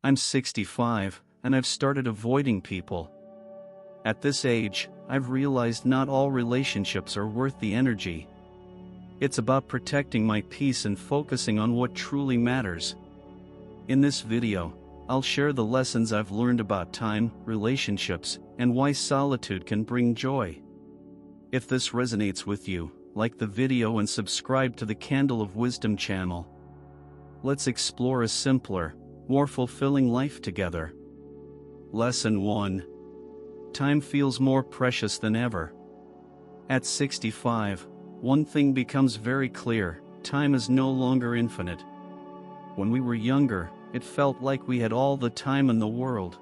I'm 65, and I've started avoiding people. At this age, I've realized not all relationships are worth the energy. It's about protecting my peace and focusing on what truly matters. In this video, I'll share the lessons I've learned about time, relationships, and why solitude can bring joy. If this resonates with you, like the video and subscribe to the Candle of Wisdom channel. Let's explore a simpler, more fulfilling life together. Lesson 1. Time feels more precious than ever. At 65, one thing becomes very clear: time is no longer infinite. When we were younger, it felt like we had all the time in the world.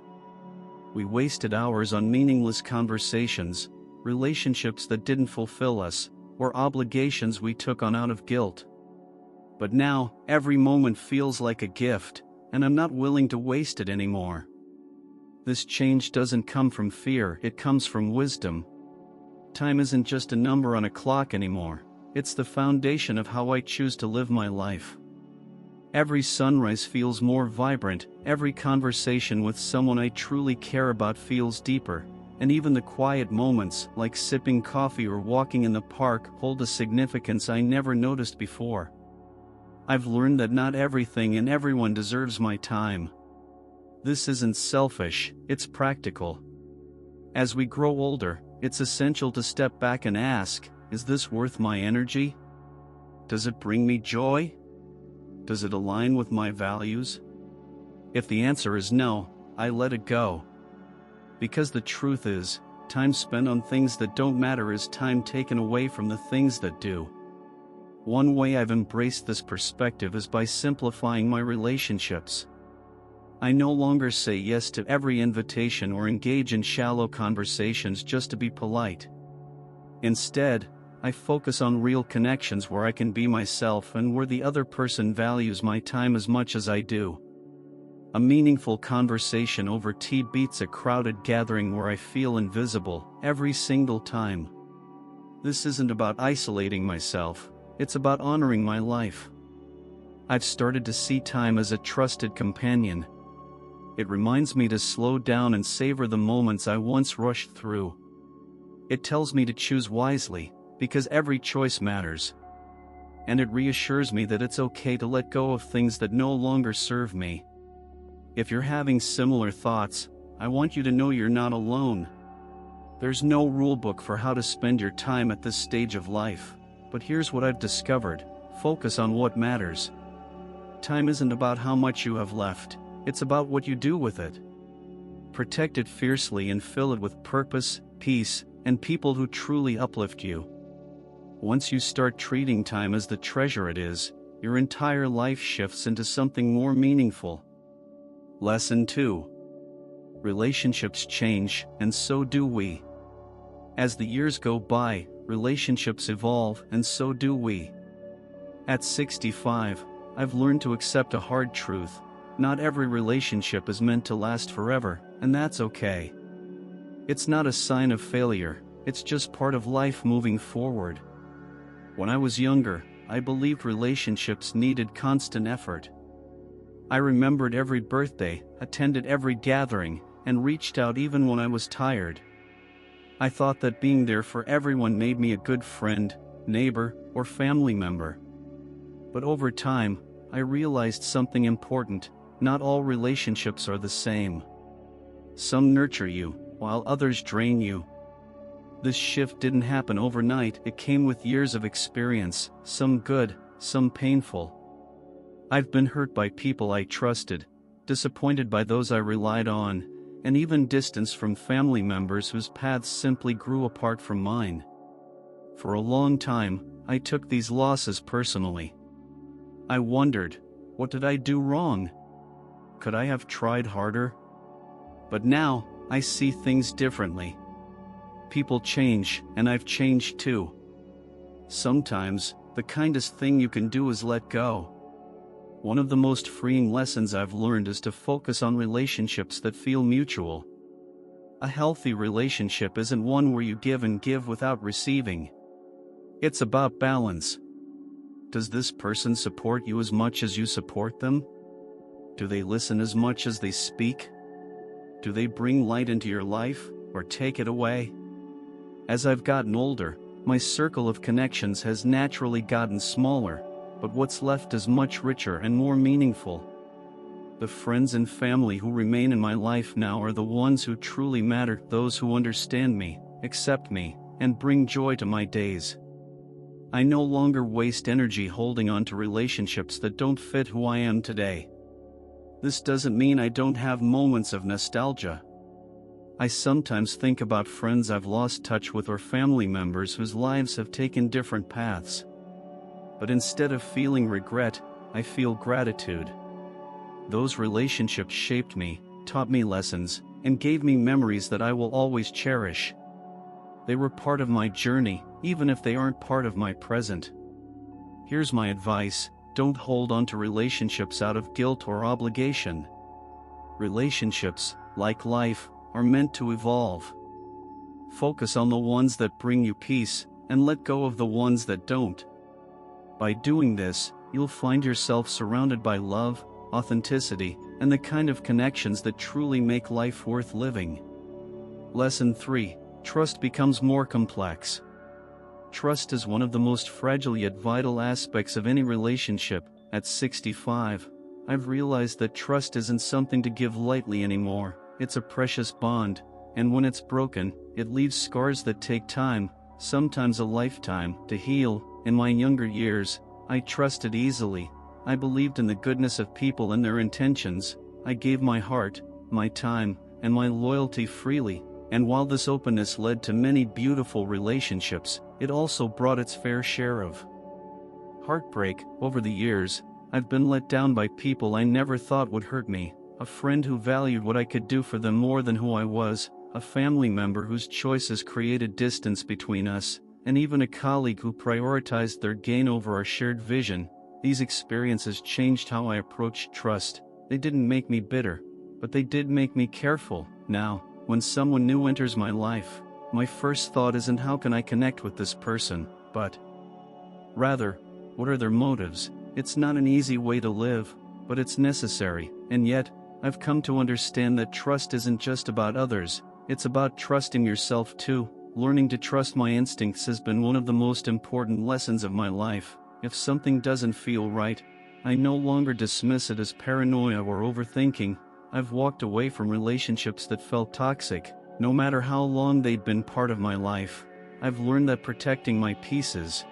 We wasted hours on meaningless conversations, relationships that didn't fulfill us, or obligations we took on out of guilt. But now, every moment feels like a gift, and I'm not willing to waste it anymore. This change doesn't come from fear, it comes from wisdom. Time isn't just a number on a clock anymore, it's the foundation of how I choose to live my life. Every sunrise feels more vibrant, every conversation with someone I truly care about feels deeper, and even the quiet moments, like sipping coffee or walking in the park, hold a significance I never noticed before. I've learned that not everything and everyone deserves my time. This isn't selfish, it's practical. As we grow older, it's essential to step back and ask, is this worth my energy? Does it bring me joy? Does it align with my values? If the answer is no, I let it go. Because the truth is, time spent on things that don't matter is time taken away from the things that do. One way I've embraced this perspective is by simplifying my relationships. I no longer say yes to every invitation or engage in shallow conversations just to be polite. Instead, I focus on real connections where I can be myself and where the other person values my time as much as I do. A meaningful conversation over tea beats a crowded gathering where I feel invisible every single time. This isn't about isolating myself, it's about honoring my life. I've started to see time as a trusted companion. It reminds me to slow down and savor the moments I once rushed through. It tells me to choose wisely, because every choice matters. And it reassures me that it's okay to let go of things that no longer serve me. If you're having similar thoughts, I want you to know you're not alone. There's no rulebook for how to spend your time at this stage of life, but here's what I've discovered: focus on what matters. Time isn't about how much you have left, it's about what you do with it. Protect it fiercely and fill it with purpose, peace, and people who truly uplift you. Once you start treating time as the treasure it is, your entire life shifts into something more meaningful. Lesson 2. Relationships change, and so do we. As the years go by, relationships evolve, and so do we. At 65, I've learned to accept a hard truth: not every relationship is meant to last forever, and that's okay. It's not a sign of failure, it's just part of life moving forward. When I was younger, I believed relationships needed constant effort. I remembered every birthday, attended every gathering, and reached out even when I was tired. I thought that being there for everyone made me a good friend, neighbor, or family member. But over time, I realized something important: not all relationships are the same. Some nurture you, while others drain you. This shift didn't happen overnight, it came with years of experience, some good, some painful. I've been hurt by people I trusted, disappointed by those I relied on, and even distanced from family members whose paths simply grew apart from mine. For a long time, I took these losses personally. I wondered, what did I do wrong? Could I have tried harder? But now, I see things differently. People change, and I've changed too. Sometimes, the kindest thing you can do is let go. One of the most freeing lessons I've learned is to focus on relationships that feel mutual. A healthy relationship isn't one where you give and give without receiving. It's about balance. Does this person support you as much as you support them? Do they listen as much as they speak? Do they bring light into your life, or take it away? As I've gotten older, my circle of connections has naturally gotten smaller, but what's left is much richer and more meaningful. The friends and family who remain in my life now are the ones who truly matter, those who understand me, accept me, and bring joy to my days. I no longer waste energy holding on to relationships that don't fit who I am today. This doesn't mean I don't have moments of nostalgia. I sometimes think about friends I've lost touch with or family members whose lives have taken different paths. But instead of feeling regret, I feel gratitude. Those relationships shaped me, taught me lessons, and gave me memories that I will always cherish. They were part of my journey, even if they aren't part of my present. Here's my advice: don't hold on to relationships out of guilt or obligation. Relationships, like life, are meant to evolve. Focus on the ones that bring you peace, and let go of the ones that don't. By doing this, you'll find yourself surrounded by love, authenticity, and the kind of connections that truly make life worth living. Lesson 3: Trust becomes more complex. Trust is one of the most fragile yet vital aspects of any relationship. At 65, I've realized that trust isn't something to give lightly anymore. It's a precious bond, and when it's broken, it leaves scars that take time, sometimes a lifetime, to heal. In my younger years, I trusted easily. I believed in the goodness of people and their intentions. I gave my heart, my time, and my loyalty freely. And while this openness led to many beautiful relationships, it also brought its fair share of heartbreak. Over the years, I've been let down by people I never thought would hurt me. A friend who valued what I could do for them more than who I was, a family member whose choices created distance between us, and even a colleague who prioritized their gain over our shared vision. These experiences changed how I approached trust. They didn't make me bitter, but they did make me careful. Now, when someone new enters my life, my first thought isn't how can I connect with this person, but rather, what are their motives? It's not an easy way to live, but it's necessary. And yet, I've come to understand that trust isn't just about others, it's about trusting yourself too. Learning to trust my instincts has been one of the most important lessons of my life. If something doesn't feel right, I no longer dismiss it as paranoia or overthinking. I've walked away from relationships that felt toxic, no matter how long they'd been part of my life. I've learned that protecting my peace is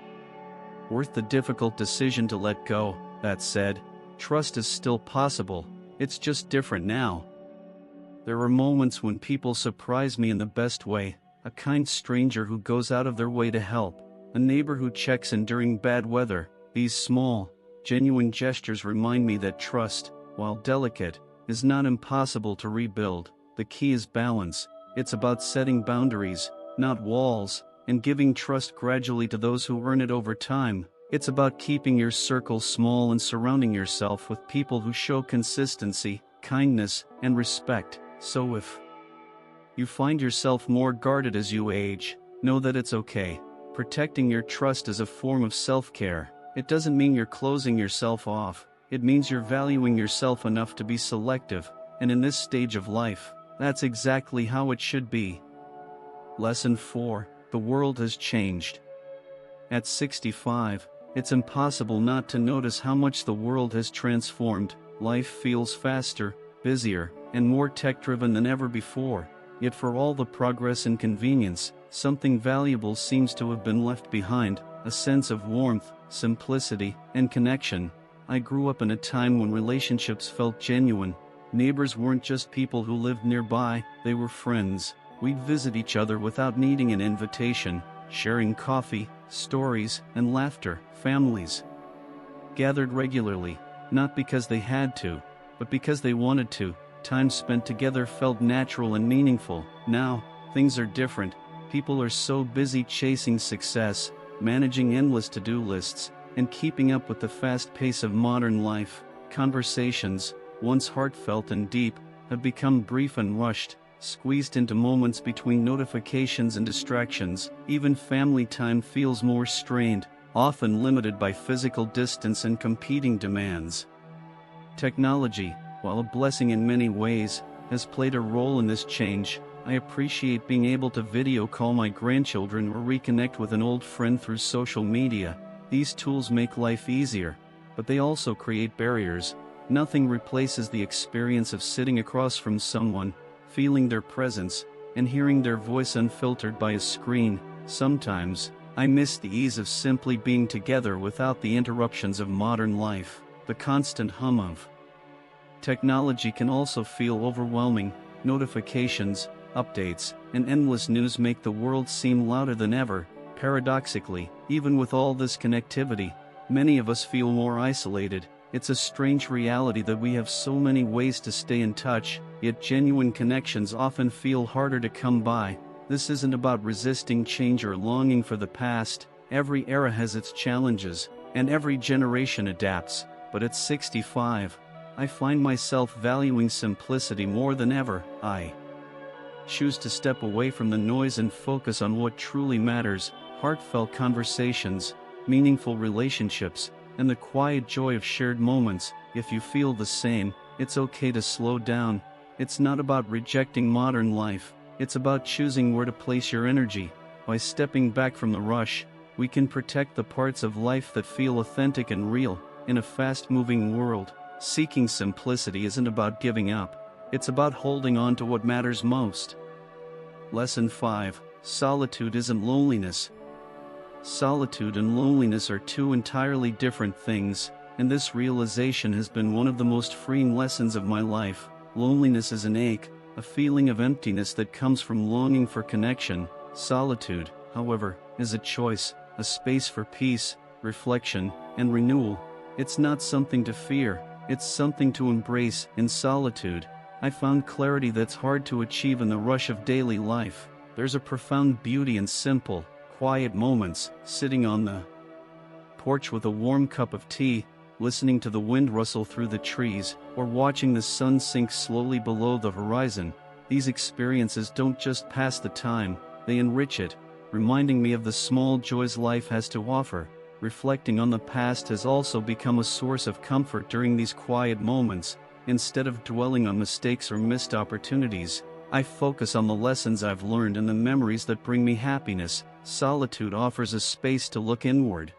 worth the difficult decision to let go. That said, trust is still possible, it's just different now. There are moments when people surprise me in the best way: a kind stranger who goes out of their way to help, a neighbor who checks in during bad weather. These small, genuine gestures remind me that trust, while delicate, is not impossible to rebuild. The key is balance. It's about setting boundaries, not walls, and giving trust gradually to those who earn it over time. It's about keeping your circle small and surrounding yourself with people who show consistency, kindness, and respect. So if you find yourself more guarded as you age, know that it's okay. Protecting your trust is a form of self-care. It doesn't mean you're closing yourself off. It means you're valuing yourself enough to be selective, and in this stage of life, that's exactly how it should be. Lesson 4: The world has changed. At 65, it's impossible not to notice how much the world has transformed. Life feels faster, busier, and more tech-driven than ever before. Yet for all the progress and convenience, something valuable seems to have been left behind: a sense of warmth, simplicity, and connection. I grew up in a time when relationships felt genuine. Neighbors weren't just people who lived nearby, they were friends. We'd visit each other without needing an invitation, sharing coffee, stories, and laughter. Families gathered regularly, not because they had to, but because they wanted to. Time spent together felt natural and meaningful. Now, things are different. People are so busy chasing success, managing endless to-do lists, and keeping up with the fast pace of modern life. Conversations, once heartfelt and deep, have become brief and rushed, squeezed into moments between notifications and distractions. Even family time feels more strained, often limited by physical distance and competing demands. Technology, while a blessing in many ways, has played a role in this change. I appreciate being able to video call my grandchildren or reconnect with an old friend through social media. These tools make life easier, but they also create barriers. Nothing replaces the experience of sitting across from someone, feeling their presence, and hearing their voice unfiltered by a screen. Sometimes, I miss the ease of simply being together without the interruptions of modern life. The constant hum of technology can also feel overwhelming. Notifications, updates, and endless news make the world seem louder than ever. Paradoxically, even with all this connectivity, many of us feel more isolated. It's a strange reality that we have so many ways to stay in touch, yet genuine connections often feel harder to come by. This isn't about resisting change or longing for the past. Every era has its challenges, and every generation adapts. But at 65, I find myself valuing simplicity more than ever. I choose to step away from the noise and focus on what truly matters: heartfelt conversations, meaningful relationships, and the quiet joy of shared moments. If you feel the same, it's okay to slow down. It's not about rejecting modern life, it's about choosing where to place your energy. By stepping back from the rush, we can protect the parts of life that feel authentic and real. In a fast-moving world, seeking simplicity isn't about giving up, it's about holding on to what matters most. Lesson 5. Solitude isn't loneliness. Solitude and loneliness are two entirely different things, and this realization has been one of the most freeing lessons of my life. Loneliness is an ache, a feeling of emptiness that comes from longing for connection. Solitude, however, is a choice, a space for peace, reflection, and renewal. It's not something to fear, it's something to embrace. In solitude, I found clarity that's hard to achieve in the rush of daily life. There's a profound beauty in simple, quiet moments, sitting on the porch with a warm cup of tea, listening to the wind rustle through the trees, or watching the sun sink slowly below the horizon. These experiences don't just pass the time, they enrich it, reminding me of the small joys life has to offer. Reflecting on the past has also become a source of comfort during these quiet moments. Instead of dwelling on mistakes or missed opportunities, I focus on the lessons I've learned and the memories that bring me happiness. Solitude offers a space to look inward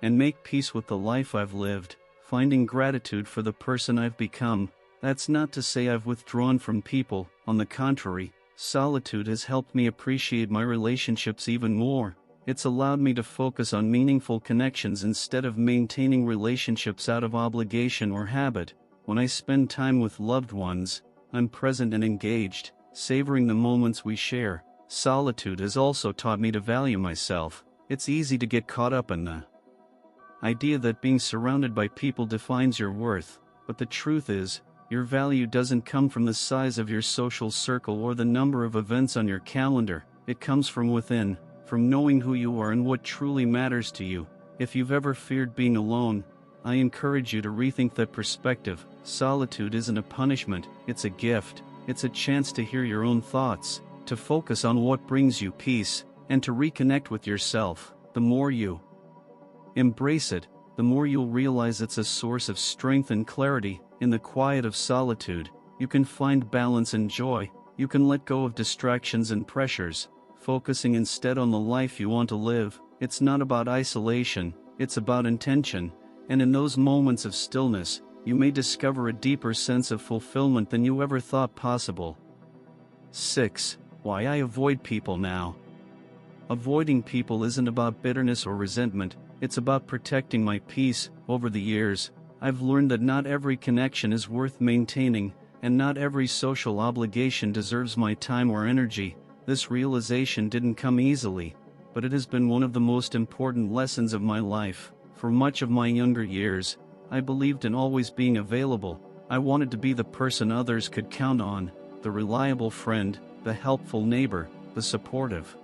and make peace with the life I've lived, finding gratitude for the person I've become. That's not to say I've withdrawn from people. On the contrary, solitude has helped me appreciate my relationships even more. It's allowed me to focus on meaningful connections instead of maintaining relationships out of obligation or habit. When I spend time with loved ones, I'm present and engaged, savoring the moments we share. Solitude has also taught me to value myself. It's easy to get caught up in the idea that being surrounded by people defines your worth, but the truth is, your value doesn't come from the size of your social circle or the number of events on your calendar. It comes from within, from knowing who you are and what truly matters to you. If you've ever feared being alone, I encourage you to rethink that perspective. Solitude isn't a punishment, it's a gift. It's a chance to hear your own thoughts, to focus on what brings you peace, and to reconnect with yourself. The more you embrace it, the more you'll realize it's a source of strength and clarity. In the quiet of solitude, you can find balance and joy. You can let go of distractions and pressures, focusing instead on the life you want to live. It's not about isolation, it's about intention, and in those moments of stillness, you may discover a deeper sense of fulfillment than you ever thought possible. 6. Why I avoid people now. Avoiding people isn't about bitterness or resentment, it's about protecting my peace. Over the years, I've learned that not every connection is worth maintaining, and not every social obligation deserves my time or energy. This realization didn't come easily, but it has been one of the most important lessons of my life. For much of my younger years, I believed in always being available. I wanted to be the person others could count on, the reliable friend, the helpful neighbor, the supportive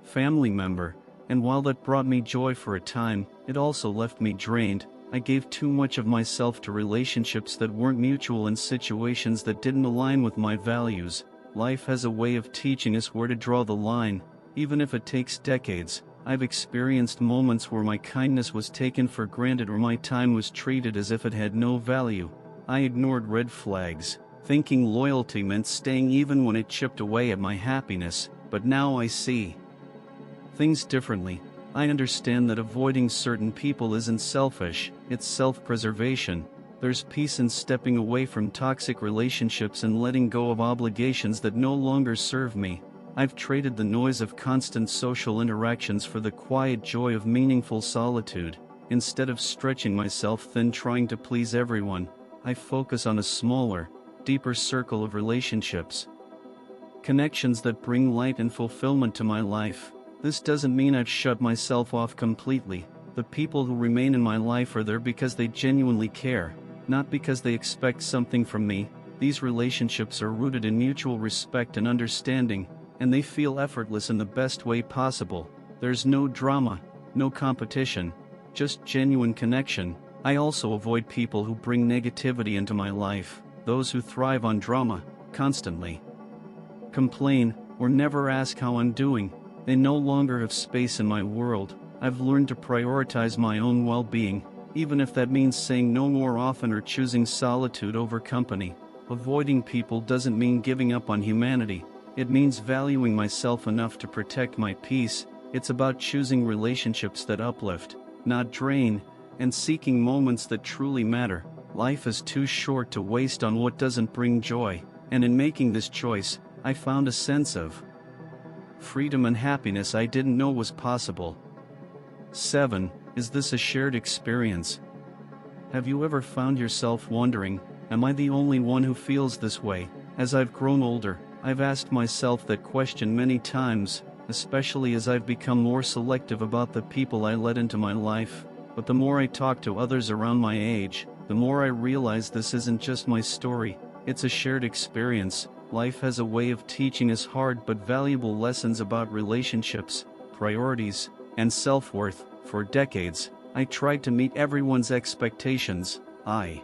family member, and while that brought me joy for a time, it also left me drained. I gave too much of myself to relationships that weren't mutual and situations that didn't align with my values. Life has a way of teaching us where to draw the line, even if it takes decades. I've experienced moments where my kindness was taken for granted or my time was treated as if it had no value. I ignored red flags, thinking loyalty meant staying even when it chipped away at my happiness, but now I see things differently. I understand that avoiding certain people isn't selfish, it's self-preservation. There's peace in stepping away from toxic relationships and letting go of obligations that no longer serve me. I've traded the noise of constant social interactions for the quiet joy of meaningful solitude. Instead of stretching myself thin trying to please everyone, I focus on a smaller, deeper circle of relationships. Connections that bring light and fulfillment to my life. This doesn't mean I've shut myself off completely. The people who remain in my life are there because they genuinely care, not because they expect something from me. These relationships are rooted in mutual respect and understanding, and they feel effortless in the best way possible. There's no drama, no competition, just genuine connection. I also avoid people who bring negativity into my life, those who thrive on drama, constantly complain, or never ask how I'm doing. They no longer have space in my world. I've learned to prioritize my own well-being, even if that means saying no more often or choosing solitude over company. Avoiding people doesn't mean giving up on humanity. It means valuing myself enough to protect my peace. It's about choosing relationships that uplift, not drain, and seeking moments that truly matter. Life is too short to waste on what doesn't bring joy, and in making this choice, I found a sense of freedom and happiness I didn't know was possible. 7. Is this a shared experience? Have you ever found yourself wondering, am I the only one who feels this way? As I've grown older, I've asked myself that question many times, especially as I've become more selective about the people I let into my life. But the more I talk to others around my age, the more I realize this isn't just my story, it's a shared experience. Life has a way of teaching us hard but valuable lessons about relationships, priorities, and self-worth. For decades, I tried to meet everyone's expectations. I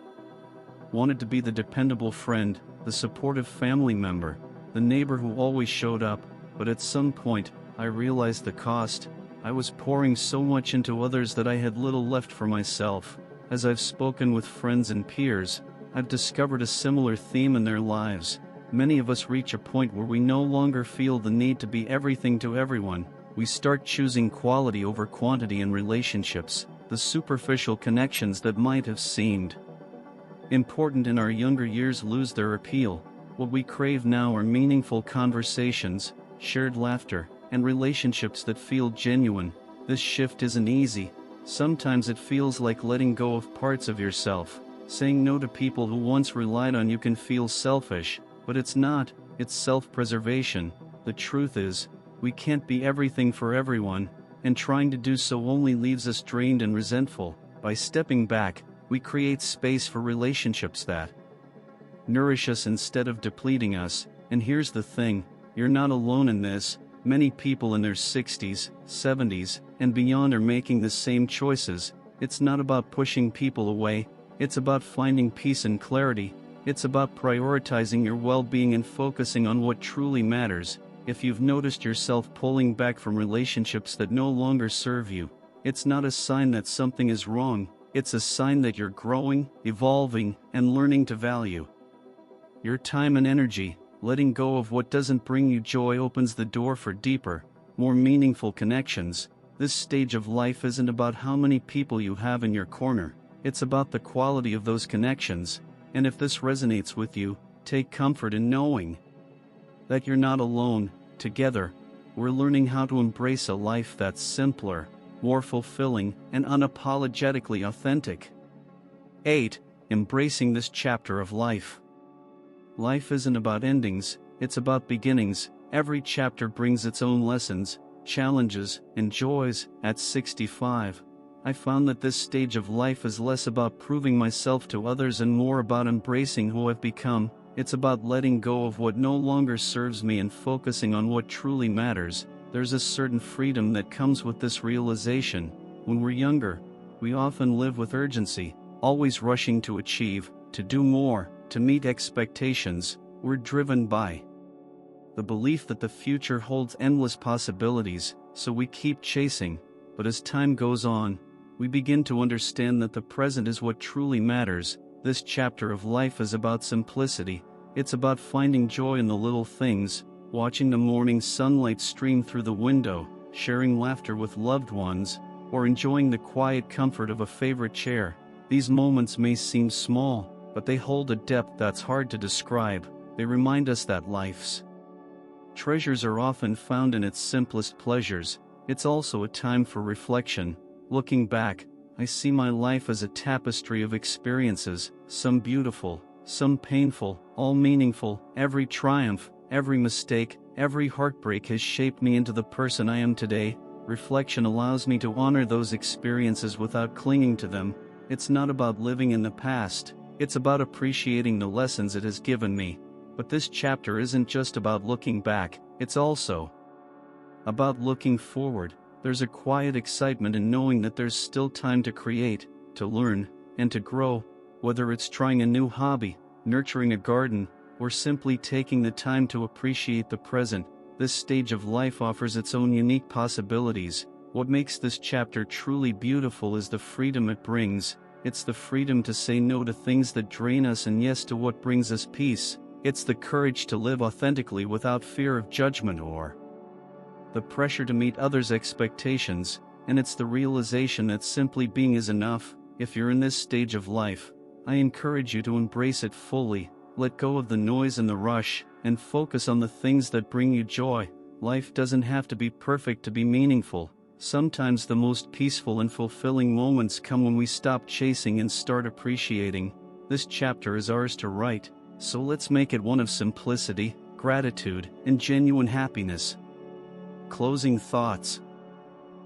wanted to be the dependable friend, the supportive family member, the neighbor who always showed up, but at some point, I realized the cost. I was pouring so much into others that I had little left for myself. As I've spoken with friends and peers, I've discovered a similar theme in their lives. Many of us reach a point where we no longer feel the need to be everything to everyone. We start choosing quality over quantity in relationships. The superficial connections that might have seemed important in our younger years lose their appeal. What we crave now are meaningful conversations, shared laughter, and relationships that feel genuine. This shift isn't easy. Sometimes it feels like letting go of parts of yourself. Saying no to people who once relied on you can feel selfish, but it's not. It's self-preservation. The truth is, we can't be everything for everyone, and trying to do so only leaves us drained and resentful. By stepping back, we create space for relationships that nourish us instead of depleting us. And here's the thing, you're not alone in this. Many people in their 60s, 70s, and beyond are making the same choices. It's not about pushing people away, it's about finding peace and clarity. It's about prioritizing your well-being and focusing on what truly matters. If you've noticed yourself pulling back from relationships that no longer serve you, it's not a sign that something is wrong, it's a sign that you're growing, evolving, and learning to value your time and energy. Letting go of what doesn't bring you joy opens the door for deeper, more meaningful connections. This stage of life isn't about how many people you have in your corner, it's about the quality of those connections. And if this resonates with you, take comfort in knowing that you're not alone. Together, we're learning how to embrace a life that's simpler, more fulfilling, and unapologetically authentic. 8. Embracing this chapter of life. Life isn't about endings, it's about beginnings. Every chapter brings its own lessons, challenges, and joys. At 65, I found that this stage of life is less about proving myself to others and more about embracing who I've become. It's about letting go of what no longer serves me and focusing on what truly matters. There's a certain freedom that comes with this realization. When we're younger, we often live with urgency, always rushing to achieve, to do more, to meet expectations. We're driven by the belief that the future holds endless possibilities, so we keep chasing. But as time goes on, we begin to understand that the present is what truly matters. This chapter of life is about simplicity. It's about finding joy in the little things, watching the morning sunlight stream through the window, sharing laughter with loved ones, or enjoying the quiet comfort of a favorite chair. These moments may seem small, but they hold a depth that's hard to describe. They remind us that life's treasures are often found in its simplest pleasures. It's also a time for reflection. Looking back, I see my life as a tapestry of experiences, some beautiful, some painful, all meaningful. Every triumph, every mistake, every heartbreak has shaped me into the person I am today. Reflection allows me to honor those experiences without clinging to them. It's not about living in the past, it's about appreciating the lessons it has given me. But this chapter isn't just about looking back, it's also about looking forward. There's a quiet excitement in knowing that there's still time to create, to learn, and to grow, whether it's trying a new hobby, nurturing a garden, or simply taking the time to appreciate the present. This stage of life offers its own unique possibilities. What makes this chapter truly beautiful is the freedom it brings. It's the freedom to say no to things that drain us and yes to what brings us peace. It's the courage to live authentically without fear of judgment or the pressure to meet others' expectations, and it's the realization that simply being is enough. If you're in this stage of life, I encourage you to embrace it fully, let go of the noise and the rush, and focus on the things that bring you joy. Life doesn't have to be perfect to be meaningful. Sometimes the most peaceful and fulfilling moments come when we stop chasing and start appreciating. This chapter is ours to write, so let's make it one of simplicity, gratitude, and genuine happiness. Closing thoughts.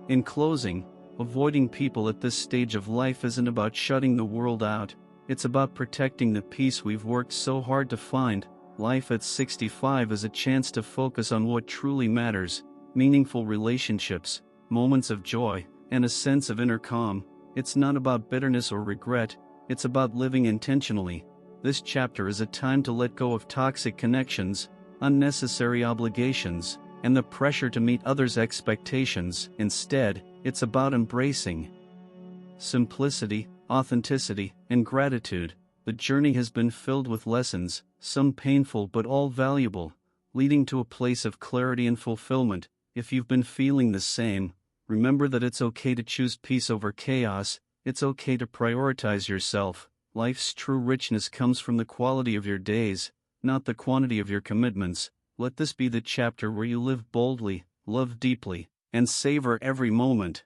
In closing, avoiding people at this stage of life isn't about shutting the world out, it's about protecting the peace we've worked so hard to find. Life at 65 is a chance to focus on what truly matters: meaningful relationships, moments of joy, and a sense of inner calm. It's not about bitterness or regret, it's about living intentionally. This chapter is a time to let go of toxic connections, unnecessary obligations, and the pressure to meet others' expectations. Instead, it's about embracing simplicity, authenticity, and gratitude. The journey has been filled with lessons, some painful but all valuable, leading to a place of clarity and fulfillment. If you've been feeling the same, remember that it's okay to choose peace over chaos. It's okay to prioritize yourself. Life's true richness comes from the quality of your days, not the quantity of your commitments. Let this be the chapter where you live boldly, love deeply, and savor every moment.